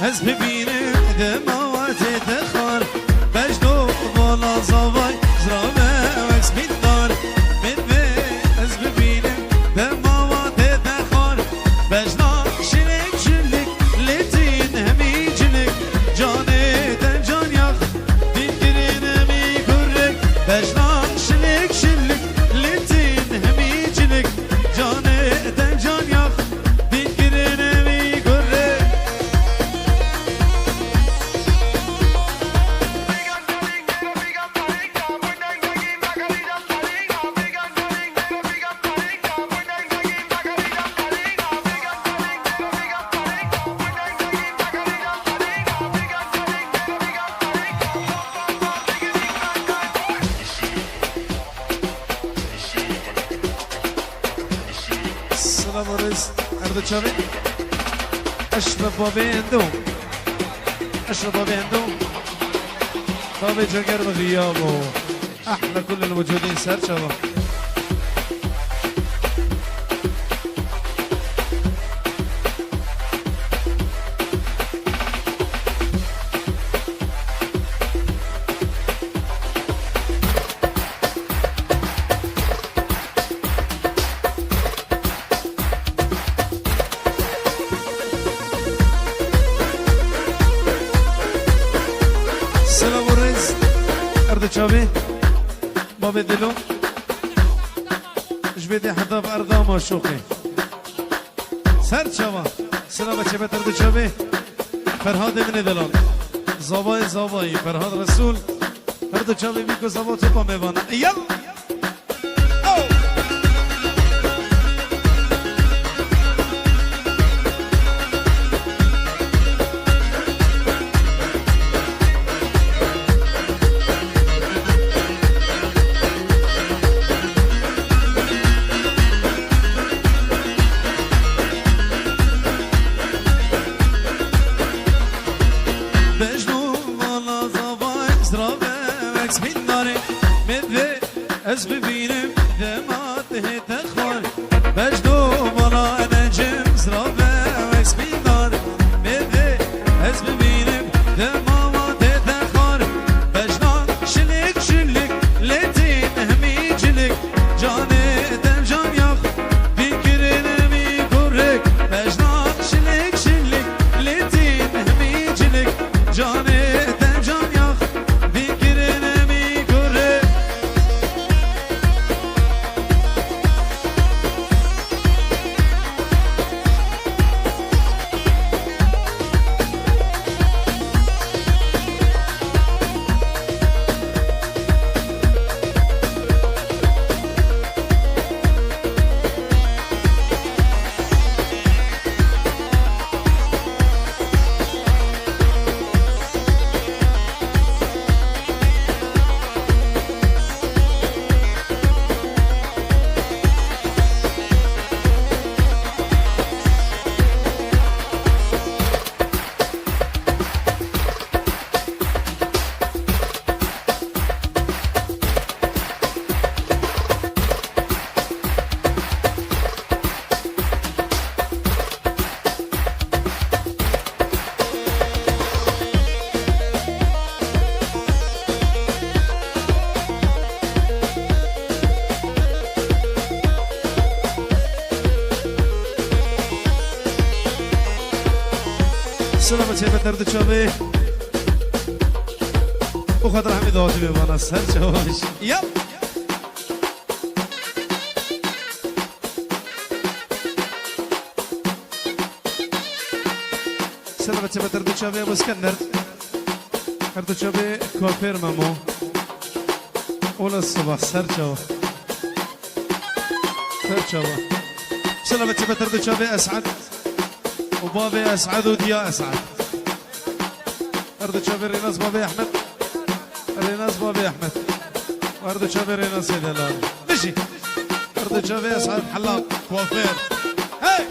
از ببینم دماوت دخار بجدو بالا زوای زرامه وکس بیدار من به از ببینم دماوت دخار بجنا شلک شلک لتین همی جلک جانه دن جان یخ دیگرین همی گرک بجنا شلک شلک لتین همی جلک جانه دن جان یخ دیگرین همی گرک السلام عليكم أرض شامي أشرف بابيندو أشرف بابيندو بابي جنجر بغيابه أحلى كل الموجودين سر شباب السلام عليكم أرض شامي بابي دلو جبيدي حدا في أرضا ما شوقي سر شباب سلام بچه أرض شامي فرهاد من دلال زابای فرهاد رسول أرض شامي بيكو زابا توبا ميوانا يلا از ببینم دماته تخوان بجدو بالا نجم زرابه وکس بیدار بده از ببینم دماته تخوان بجنان شلک شلک لتین همی جلک جانه دم جان یخ دیگرین همی گرک بجنان شلک شلک لتین همی جلک جانه دم جان یخ دیگرین همی گرک سلام چه بترد چابه او خاطر همین دعاتی بمانا سر چابهش یپ سلام چه بترد چابه ابو اسکندر کرد چابه کافر مامو اول الصبح سر چابه سر چابه سلام چه بترد چابه اسعد وبابي اسعد وديا اسعد ارض شابي ريناس بابي احمد ريناس بابي احمد وارض شابي ريناس دلال مشي ارض شابي اسعد حلاق كوافير هاي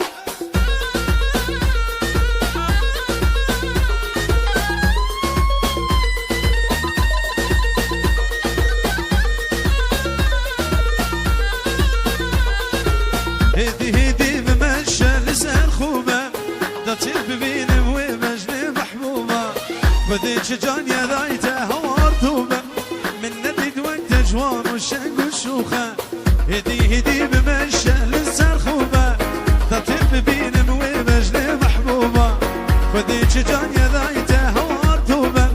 هدي بمشى لسان خوبه دا تير ببينم ومجني بحمد خودی چه جان یدایت هوار تو به من ندید وقت جوان و شنگ و شوخه هدی بمشه لسر خوبه تطير ببينم وبجلي محبوبة خدي جان يدايت هوار توبة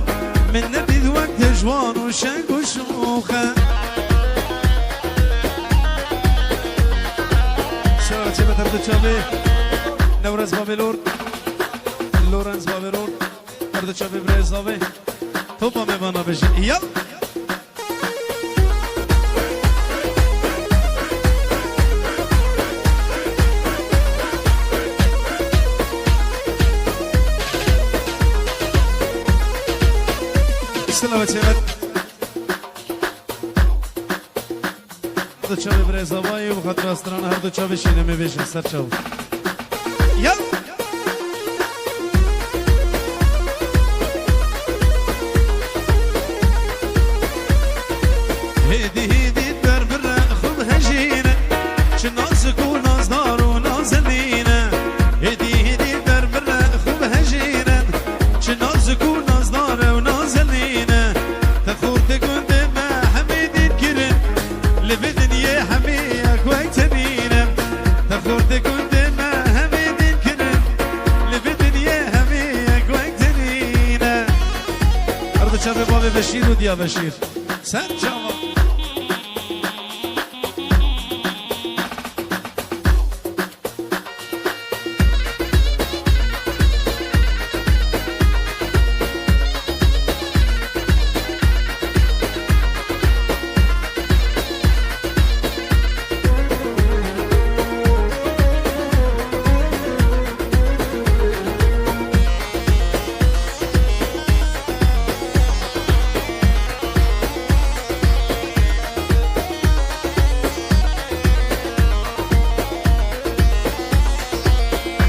من نبيذ وقت جوان وشنق وشوخة سلامة شبه تردو شابي نورز بابي لورد لورنز بابي لورد تردو شابي بريز بابي توبة مبانا بجي يلا سلامة شباب هر دو چاوی برای زبایی و خاطر استران هر دو چاوی شینه می بیشن سر چاو یل هیدی بر بر خوب هجینه چه نازک و نازدار و نازنینه هیدی بر بر خوب هجینه چه نازک و نازدار و نازنینه تخورت گنده ما حمیدین کرن لبدن یه حمیه کویتنینه تخورت گنده ما حمیدین کرن لبدن یه حمیه کویتنینه هر چه به باب بشیر و دیا بشیر سر جواب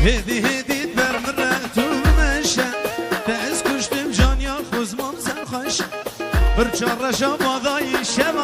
هدی بر مرتو مشه تأس کشتم جان یا خوزمام سرخوش برچار رشا بادای شما